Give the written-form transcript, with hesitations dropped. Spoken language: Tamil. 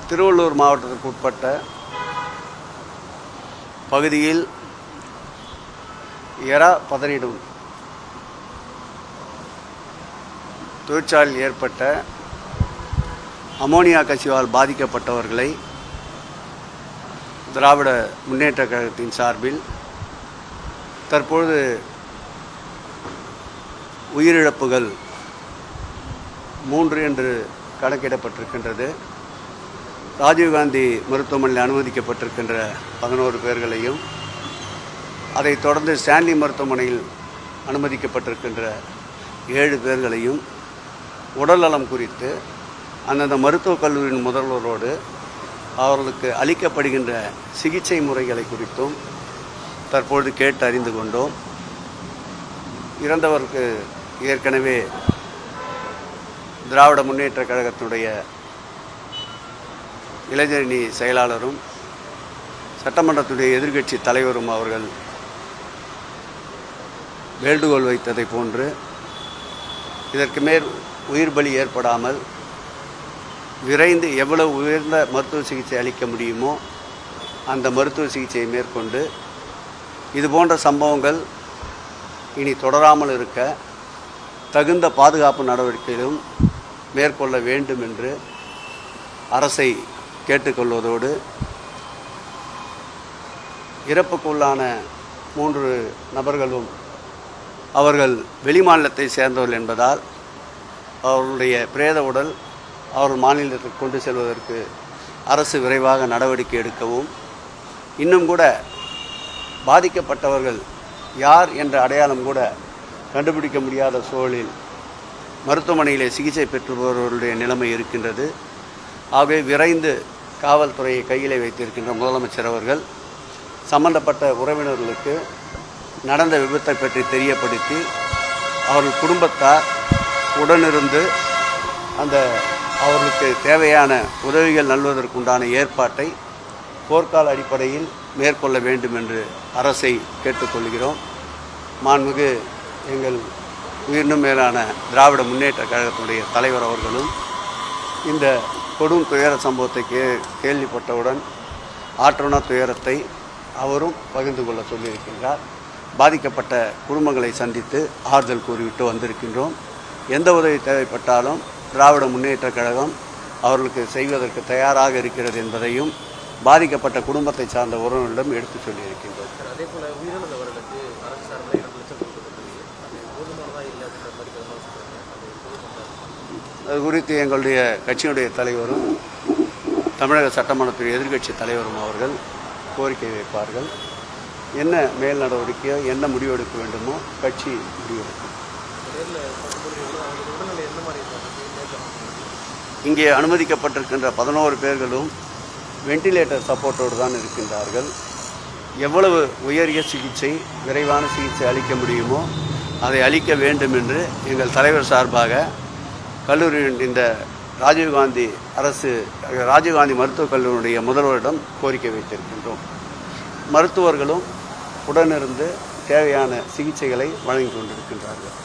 திருவள்ளூர் மாவட்டத்திற்கு உட்பட்ட பகுதியில் எறா பதனிடும் தொழிற்சாலையில் ஏற்பட்ட அமோனியா கசிவால் பாதிக்கப்பட்டவர்களை திராவிட முன்னேற்றக் கழகத்தின் சார்பில் தற்பொழுது உயிரிழப்புகள் 3 என்று கணக்கிடப்பட்டிருக்கின்றது. ராஜீவ்காந்தி மருத்துவமனையில் அனுமதிக்கப்பட்டிருக்கின்ற 11 பேர்களையும், அதைத் தொடர்ந்து ஸ்டான்லி மருத்துவமனையில் அனுமதிக்கப்பட்டிருக்கின்ற 7 பேர்களையும் உடல்நலம் குறித்து அந்தந்த மருத்துவக் கல்லூரியின் முதல்வரோடு அவர்களுக்கு அளிக்கப்படுகின்ற சிகிச்சை முறைகளை குறித்தும் தற்பொழுது கேட்டு அறிந்து கொண்டோம். இறந்தவருக்கு ஏற்கனவே திராவிட முன்னேற்றக் கழகத்தினுடைய இளைஞரணி செயலாளரும் சட்டமன்றத்துடைய எதிர்க்கட்சி தலைவரும் அவர்கள் வேண்டுகோள் வைத்ததை போன்று இதற்கு மேல் உயிர் பலி ஏற்படாமல் விரைந்து எவ்வளவு உயர்ந்த மருத்துவ சிகிச்சை அளிக்க முடியுமோ அந்த மருத்துவ சிகிச்சையை மேற்கொண்டு இதுபோன்ற சம்பவங்கள் இனி தொடராமல் இருக்க தகுந்த பாதுகாப்பு நடவடிக்கைகளும் மேற்கொள்ள வேண்டும் என்று அரசை கேட்டுக்கொள்வதோடு, இறப்புக்குள்ளான 3 நபர்களும் அவர்கள் வெளிமாநிலத்தை சேர்ந்தவர்கள் என்பதால் அவர்களுடைய பிரேத உடல் அவர்கள் மாநிலத்திற்கு கொண்டு செல்வதற்கு அரசு விரைவாக நடவடிக்கை எடுக்கவும், இன்னும் கூட பாதிக்கப்பட்டவர்கள் யார் என்ற அடையாளம் கூட கண்டுபிடிக்க முடியாத சூழலில் மருத்துவமனையிலே சிகிச்சை பெற்று வருபவர்களுடைய நிலைமை இருக்கின்றது. ஆகவே விரைந்து காவல்துறையை கையிலே வைத்திருக்கின்ற முதலமைச்சர் அவர்கள் சம்பந்தப்பட்ட உறவினர்களுக்கு நடந்த விபத்தை பற்றி தெரியப்படுத்தி அவர்கள் குடும்பத்தார் உடனிருந்து அவர்களுக்கு தேவையான உதவிகள் நல்வதற்குண்டான ஏற்பாட்டை போர்க்கால அடிப்படையில் மேற்கொள்ள வேண்டும் என்று அரசை கேட்டுக்கொள்கிறோம். மாண்புமிகு எங்கள் உயிரினும் மேலான திராவிட முன்னேற்றக் கழகத்தினுடைய தலைவர் அவர்களும் இந்த கொடும் துயர சம்பவத்தை கேள்விப்பட்டவுடன் ஆற்றுண துயரத்தை அவரும் பகிர்ந்து கொள்ள சொல்லியிருக்கின்றார். பாதிக்கப்பட்ட குடும்பங்களை சந்தித்து ஆறுதல் கூறிவிட்டு வந்திருக்கின்றோம். எந்த உதவி தேவைப்பட்டாலும் திராவிட முன்னேற்றக் கழகம் அவர்களுக்கு செய்வதற்கு தயாராக இருக்கிறது என்பதையும் பாதிக்கப்பட்ட குடும்பத்தை சார்ந்த உறவினரிடம் எடுத்து சொல்லியிருக்கின்றோம். அதேபோல உயிரிழந்தவர்களுக்கு அரசு சார்பில் 2 லட்சம் கொடுக்கப்பட்டது. போதுமானதாக இல்லை அப்படின்ற மாதிரி அது குறித்து எங்களுடைய கட்சியினுடைய தலைவரும் தமிழக சட்டமன்றத்துடைய எதிர்க்கட்சி தலைவரும் அவர்கள் கோரிக்கை வைப்பார்கள். என்ன மேல் நடவடிக்கையோ என்ன முடிவெடுக்க வேண்டுமோ கட்சி முடிவெடுக்கும். இங்கே அனுமதிக்கப்பட்டிருக்கின்ற 11 பேர்களும் வெண்டிலேட்டர் சப்போர்ட்டோடு தான் இருக்கின்றார்கள். எவ்வளவு உயரிய சிகிச்சை, விரைவான சிகிச்சை அளிக்க முடியுமோ அதை அளிக்க வேண்டும் என்று எங்கள் தலைவர் சார்பாக கல்லூரியின் இந்த ராஜீவ்காந்தி மருத்துவக் கல்லூரியுடைய முதல்வரிடம் கோரிக்கை வைத்திருக்கின்றோம். மருத்துவர்களும் உடனிருந்து தேவையான சிகிச்சைகளை வழங்கி கொண்டிருக்கின்றார்கள்.